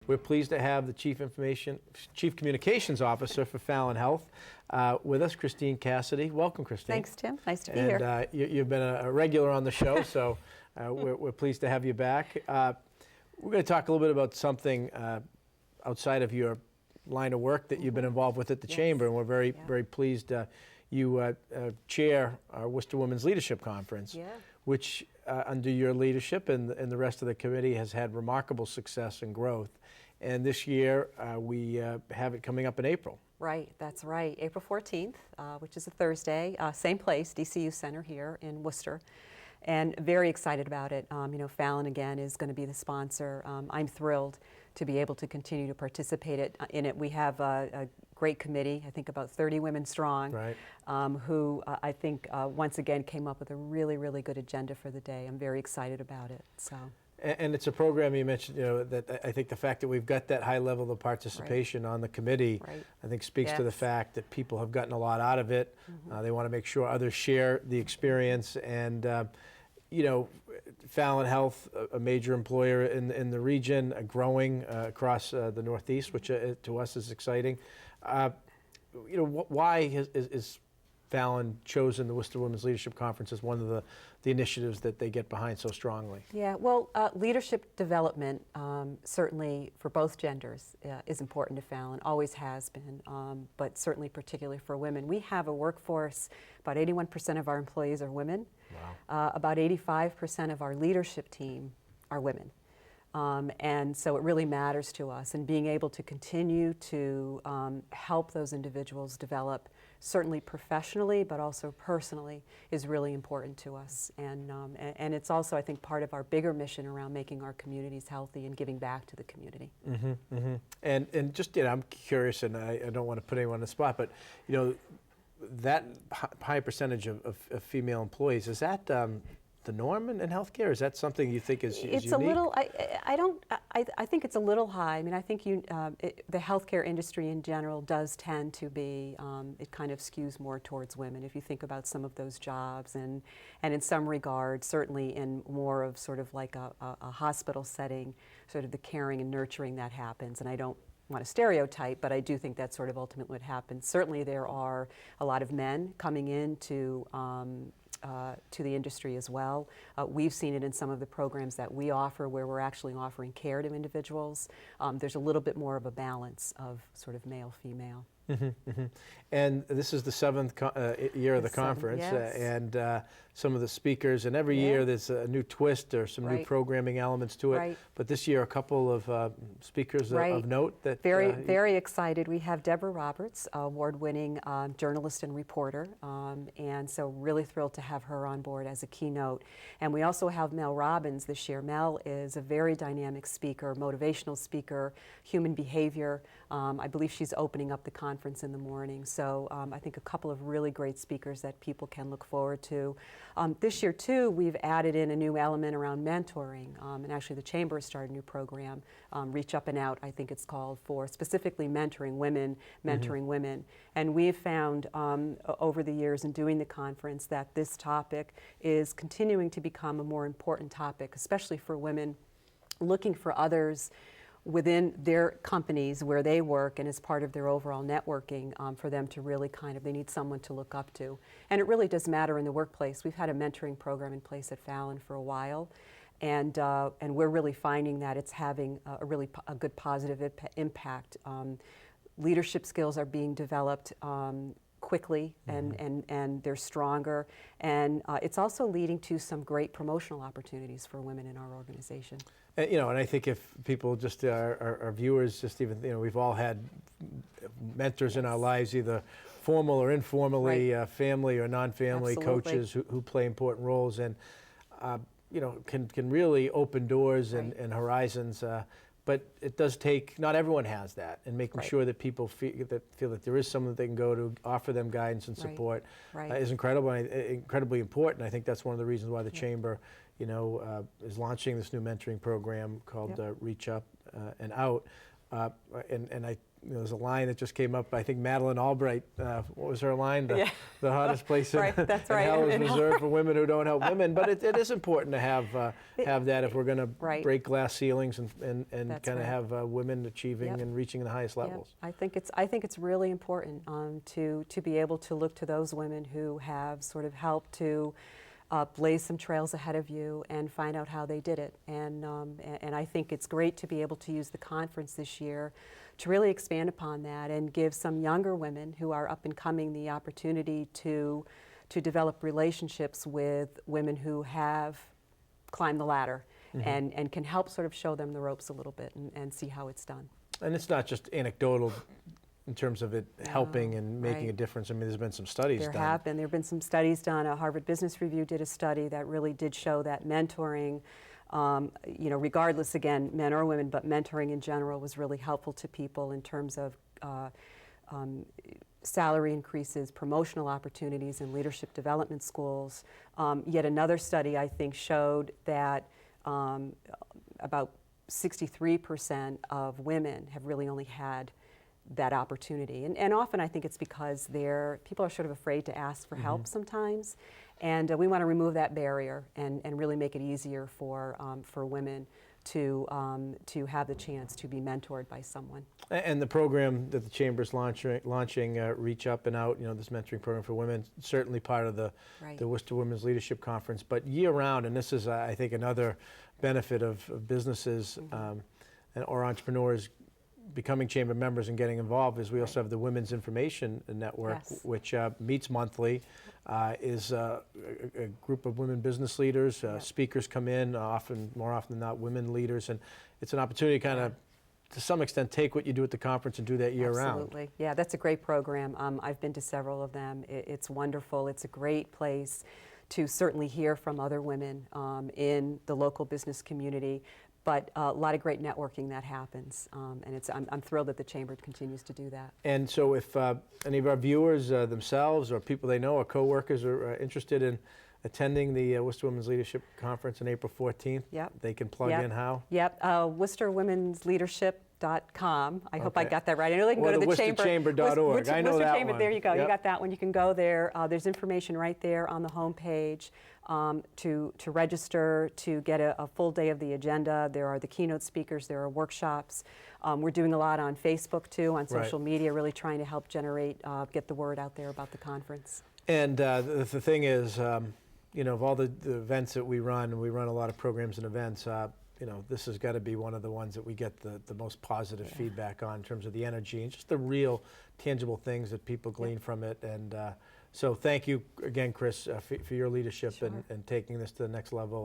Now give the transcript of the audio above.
We're pleased to have the Chief Communications Officer for Fallon Health with us, Christine Cassidy. Welcome, Christine. Thanks, Tim. Nice to be here. And you've been a regular on the show, so we're pleased to have you back. We're going to talk a little bit about something outside of your line of work that you've been involved with at the Chamber, and we're very pleased you chair our Worcester Women's Leadership Conference, which under your leadership and the rest of the committee has had remarkable success and growth. And this year we have it coming up in April. Right, that's right. April 14th, which is a Thursday, same place, DCU Center here in Worcester. And very excited about it. Fallon, again, is going to be the sponsor. I'm thrilled to be able to continue to participate in it. We have a great committee, I think about 30 women strong, who I think once again came up with a really good agenda for the day. I'm very excited about it. So. And it's a program you mentioned, that I think the fact that we've got that high level of participation on the committee, I think speaks to the fact that people have gotten a lot out of it. They want to make sure others share the experience, and Fallon Health, a major employer in the region, growing across the Northeast, which to us is exciting. Why is Fallon chosen the Worcester Women's Leadership Conference as one of the initiatives that they get behind so strongly? Yeah, well, leadership development, certainly for both genders, is important to Fallon, always has been, but certainly particularly for women. We have a workforce, about 81% of our employees are women. Wow. About 85% of our leadership team are women. And so it really matters to us, and being able to continue to help those individuals develop, certainly professionally, but also personally, is really important to us. And it's also, I think, part of our bigger mission around making our communities healthy and giving back to the community. And just, I'm curious, and I don't want to put anyone on the spot, but, that high percentage of female employees, is that the norm in healthcare? Is that something you think is unique? It's a little. I think it's a little high. I mean, I think the healthcare industry in general does tend to be. It kind of skews more towards women. If you think about some of those jobs, and in some regards, certainly in more of sort of like a hospital setting, sort of the caring and nurturing that happens. And I don't want to stereotype, but I do think that's sort of ultimately what happens. Certainly, there are a lot of men coming into to the industry as well. We've seen it in some of the programs that we offer, where we're actually offering care to individuals. There's a little bit more of a balance of sort of male-female. And this is the seventh year of the conference, and some of the speakers, and every year there's a new twist or some new programming elements to it. But this year, a couple of speakers of note that very excited. We have Deborah Roberts, award-winning journalist and reporter, and so really thrilled to have her on board as a keynote. And we also have Mel Robbins this year. Mel is a very dynamic speaker, motivational speaker, human behavior. I believe she's opening up the conference in the morning. So I think a couple of really great speakers that people can look forward to. This year, too, we've added in a new element around mentoring. And actually, the Chamber has started a new program, Reach Up and Out, I think it's called, for specifically mentoring women, women. And we've found over the years in doing the conference that this topic is continuing to become a more important topic, especially for women looking for others within their companies where they work and as part of their overall networking, for them to really they need someone to look up to. And it really does matter in the workplace. We've had a mentoring program in place at Fallon for a while, and we're really finding that it's having a good positive impact. Leadership skills are being developed quickly, and they're stronger, and it's also leading to some great promotional opportunities for women in our organization. And I think if people, just our viewers, just even, we've all had mentors in our lives, either formal or informally, family or non-family coaches who play important roles, and can really open doors and horizons. But it does take, not everyone has that, and making sure that people feel that there is someone that they can go to, offer them guidance and support is incredibly important. I think that's one of the reasons why the Chamber, is launching this new mentoring program called Reach Up and Out. and there's a line that just came up. I think Madeleine Albright. What was her line? The hottest place in, that's in right. hell is reserved for women who don't help women. But it is important to have that if we're going to break glass ceilings and kind of have women achieving and reaching the highest levels. I think it's really important to be able to look to those women who have sort of helped to blaze some trails ahead of you and find out how they did it. And I think it's great to be able to use the conference this year to really expand upon that and give some younger women who are up and coming the opportunity to develop relationships with women who have climbed the ladder and can help sort of show them the ropes a little bit and see how it's done. And it's not just anecdotal in terms of it helping and making a difference. I mean, there's been some studies done. There have been some studies done. Harvard Business Review did a study that really did show that mentoring, regardless, again, men or women, but mentoring in general was really helpful to people in terms of salary increases, promotional opportunities in leadership development schools. Yet another study, I think, showed that about 63% of women have really only had that opportunity. And often I think it's because people are sort of afraid to ask for help sometimes. And we want to remove that barrier and really make it easier for women to have the chance to be mentored by someone. And the program that the Chamber's launching Reach Up and Out, this mentoring program for women, certainly part of the Worcester Women's Leadership Conference, but year-round, and this is, I think, another benefit of businesses or entrepreneurs becoming Chamber members and getting involved, is we also have the Women's Information Network, which meets monthly, is a group of women business leaders. Speakers come in, more often than not, women leaders, and it's an opportunity to kind of, to some extent, take what you do at the conference and do that year-round. Absolutely. Yeah, that's a great program. I've been to several of them. It's wonderful. It's a great place to certainly hear from other women in the local business community, but a lot of great networking that happens, and I'm thrilled that the Chamber continues to do that. And so if any of our viewers themselves or people they know or co-workers are interested in attending the Worcester Women's Leadership Conference on April 14th, they can plug in how? WorcesterWomen'sLeadership.com. I hope I got that right. I know they can go to the Chamber. WorcesterChamber.org. I know that one. There you go. You got that one. You can go there. There's information right there on the homepage to register, to get a full day of the agenda. There are the keynote speakers. There are workshops. We're doing a lot on Facebook too, on social media, really trying to help get the word out there about the conference. And the thing is, of all the events that we run a lot of programs and events, this has got to be one of the ones that we get the most positive feedback on in terms of the energy and just the real tangible things that people glean from it. And so thank you again, Chris, for your leadership and taking this to the next level.